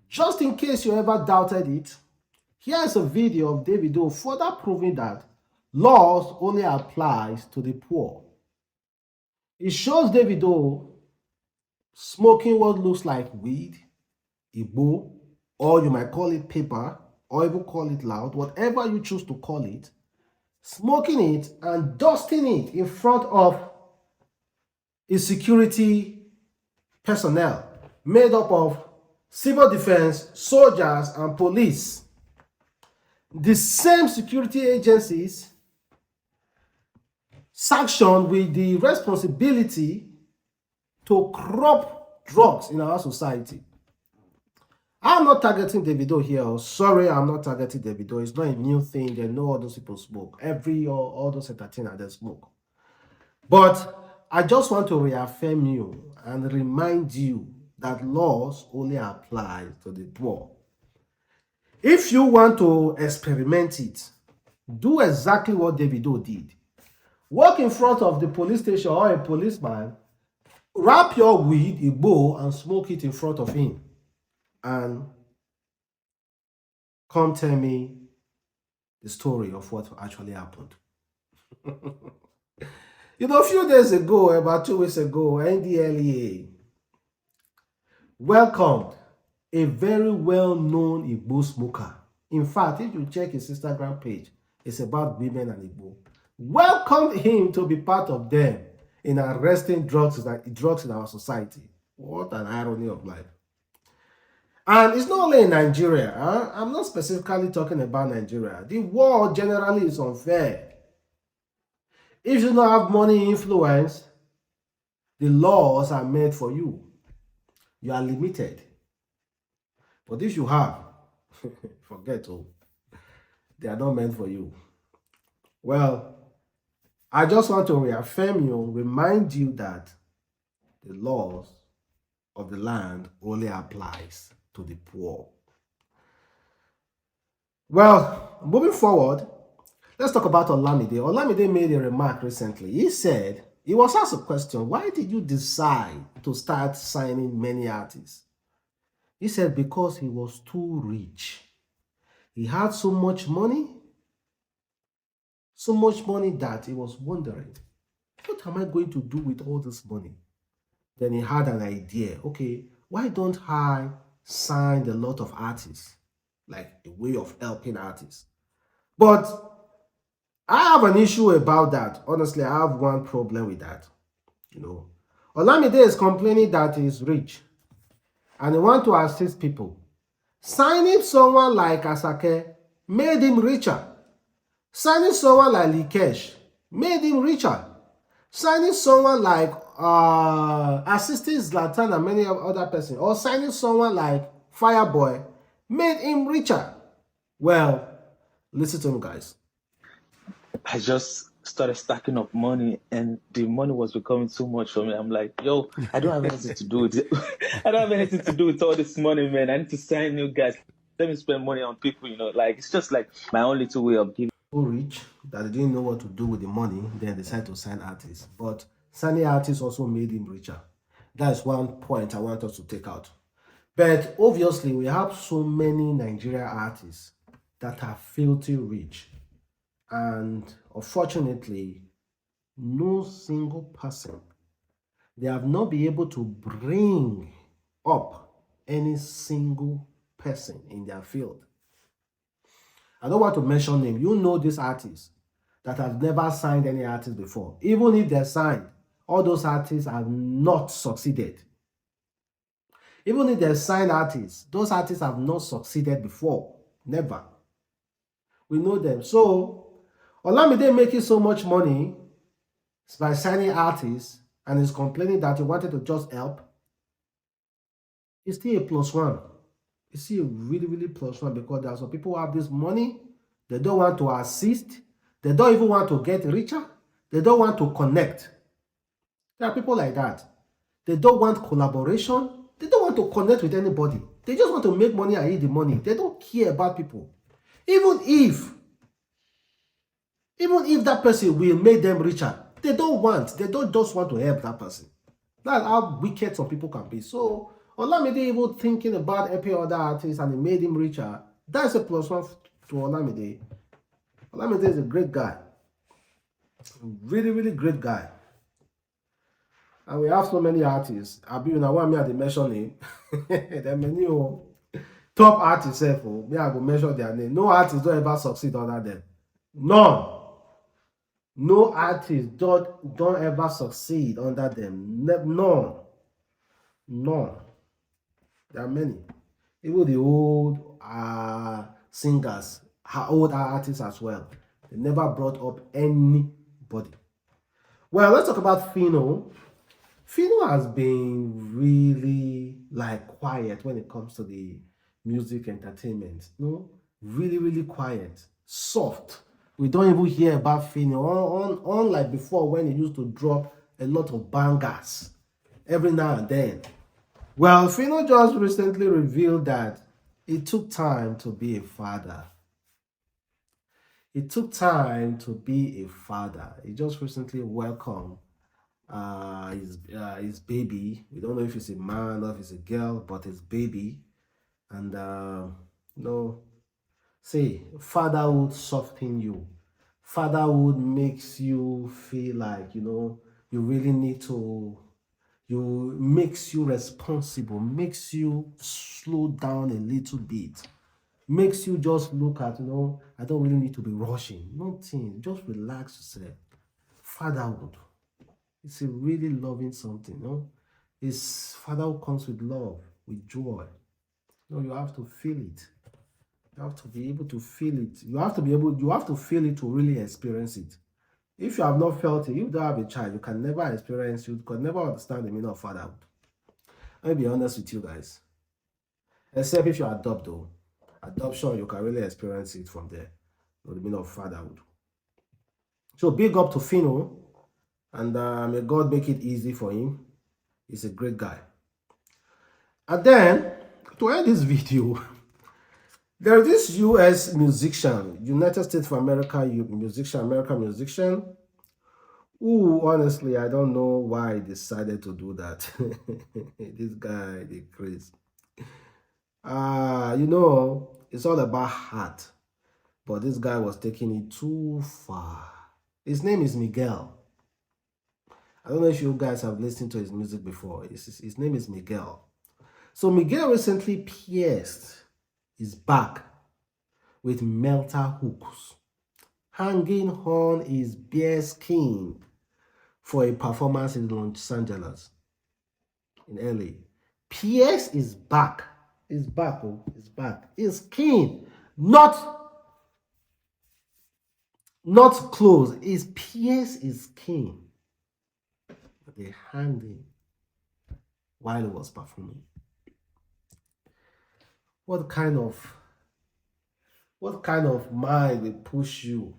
Just in case you ever doubted it, here's a video of Davido further proving that laws only applies to the poor. It shows Davido smoking what looks like weed, igbo, or you might call it paper, or even call it loud, whatever you choose to call it, smoking it and dusting it in front of a security personnel made up of civil defense, soldiers, and police. The same security agencies sanctioned with the responsibility to crop drugs in our society. I'm not targeting Davido here. Sorry, I'm not targeting Davido. It's not a new thing. They know all those people smoke. All those entertainers, they smoke. But I just want to reaffirm you and remind you that laws only apply to the poor. If you want to experiment it, do exactly what Davido did. Walk in front of the police station or a policeman, wrap your weed, a bowl, and smoke it in front of him. And come tell me the story of what actually happened. A few days ago, about 2 weeks ago, NDLEA welcomed a very well-known Igbo smoker. In fact, if you check his Instagram page, it's about women and Igbo. Welcomed him to be part of them in arresting drugs in our society. What an irony of life. And it's not only in Nigeria. I'm not specifically talking about Nigeria. The world generally is unfair. If you don't have money influence, the laws are made for you. You are limited. But if you have, forget all. They are not meant for you. Well, I just want to reaffirm you, remind you that the laws of the land only applies to the poor. Well, moving forward, let's talk about Olamide. Olamide made a remark recently. He said, he was asked a question, why did you decide to start signing many artists? He said, because he was too rich. He had so much money that he was wondering, what am I going to do with all this money? Then he had an idea. Okay, why don't I sign a lot of artists, like a way of helping artists? But I have an issue about that. Honestly, I have one problem with that. Olamide is complaining that he's rich and he wants to assist people. Signing someone like Asake made him richer. Signing someone like Likesh made him richer. Signing someone like assisting Zlatan and many other persons, or signing someone like Fireboy made him richer. Well, listen to me, guys. I just started stacking up money and the money was becoming too much for me. I'm like, yo, I don't have anything to do with it. I don't have anything to do with all this money, man. I need to sign new guys. Let me spend money on people, like it's just like my own little way of giving. So rich that they didn't know what to do with the money, then decided to sign artists. But signing artists also made him richer. That's one point I want us to take out. But obviously, we have so many Nigerian artists that are filthy rich. And unfortunately, no single person, they have not been able to bring up any single person in their field. I don't want to mention name. You know these artists that have never signed any artist before. Even if they're signed, all those artists have not succeeded. Even if they're signed artists, those artists have not succeeded before. Never. We know them. So, Olamide making so much money by signing artists and is complaining that he wanted to just help. It's still a plus one. It's still really, really plus one, because there are some people who have this money. They don't want to assist. They don't even want to get richer. They don't want to connect. There are people like that. They don't want collaboration. They don't want to connect with anybody. They just want to make money and eat the money. They don't care about people. Even if that person will make them richer, they don't just want to help that person. That's how wicked some people can be. So Olamide even thinking about helping other artists and it made him richer. That's a plus one to Olamide. Olamide is a great guy. Really, really great guy. And we have so many artists. Abi, you know what me I dey mention name. There many top artists sef. Me I go mention their name. No artist don't ever succeed under them. None. No artist don't ever succeed under them. None. None. There are many. Even the old singers, old artists as well. They never brought up anybody. Well, let's talk about Phyno. Phyno has been really like quiet when it comes to the music entertainment. No, really, really quiet, soft. We don't even hear about Phyno on like before when he used to drop a lot of bangers every now and then. Well, Phyno just recently revealed that it took time to be a father. It took time to be a father. He just recently welcomed his baby. We don't know if it's a man or if it's a girl, but his baby. And you know, say fatherhood soften you. Fatherhood makes you feel like you really need to. You makes you responsible. Makes you slow down a little bit. Makes you just look at I don't really need to be rushing. Nothing. Just relax yourself. Fatherhood. It's a really loving something, It's fatherhood comes with love, with joy. You have to feel it. You have to be able to feel it. You have to feel it to really experience it. If you have not felt it, if you don't have a child, you can never experience, you can never understand the meaning of fatherhood. Let me be honest with you guys. Except if you adopt though. Adoption, you can really experience it from there. The meaning of fatherhood. So big up to Phyno. And may God make it easy for him. He's a great guy. And then, to end this video, there's this US musician, United States of America American musician, who honestly, I don't know why he decided to do that. This guy, the crazy. It's all about heart. But this guy was taking it too far. His name is Miguel. I don't know if you guys have listened to his music before. His name is Miguel. So Miguel recently pierced his back with metal hooks, hanging on his bare skin for a performance in Los Angeles, in LA. Pierced his back. His back, his skin, not closed. His pierced his skin. They hanged him while he was performing. What kind of mind will push you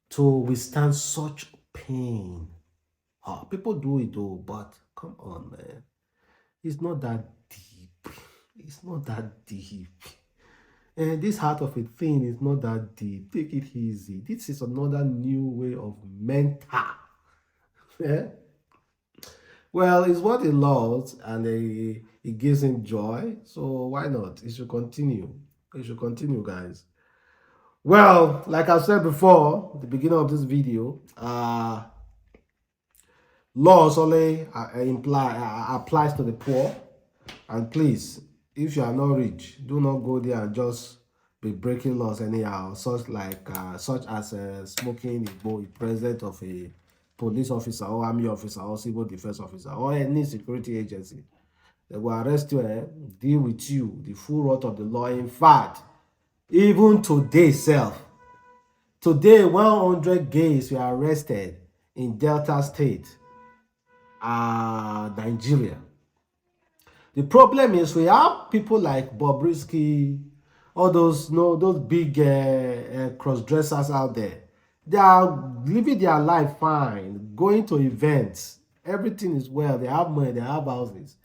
to withstand such pain? People do it though, but come on, man. It's not that deep. It's not that deep. And this heart of a thing is not that deep. Take it easy. This is another new way of mental. Yeah? Well, it's what he loves and it gives him joy. So why not? It should continue. It should continue, guys. Well, like I said before, at the beginning of this video, laws only applies to the poor. And please, if you are not rich, do not go there and just be breaking laws anyhow, such as smoking the president of a police officer or army officer or civil defense officer or any security agency. They will arrest you and deal with you, the full wrath of the law. In fact, even today 100 gays were arrested in Delta State, Nigeria. The problem is we have people like Bobrisky, all those big cross-dressers out there. They are living their life fine, going to events. Everything is well. They have money, they have houses.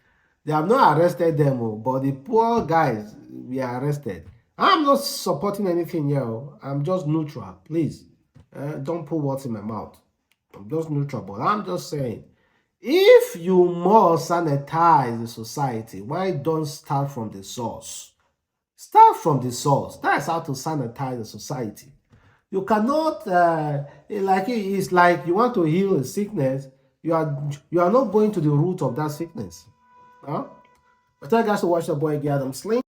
They have not arrested them, but the poor guys were arrested. I'm not supporting anything here. I'm just neutral. Please, don't put words in my mouth. I'm just neutral, but I'm just saying, If you must sanitize the society, why don't start from the source? Start from the source. That's how to sanitize the society. You cannot it's like you want to heal a sickness. You are not going to the root of that sickness. Huh? I tell you guys to watch the boy Adamslink.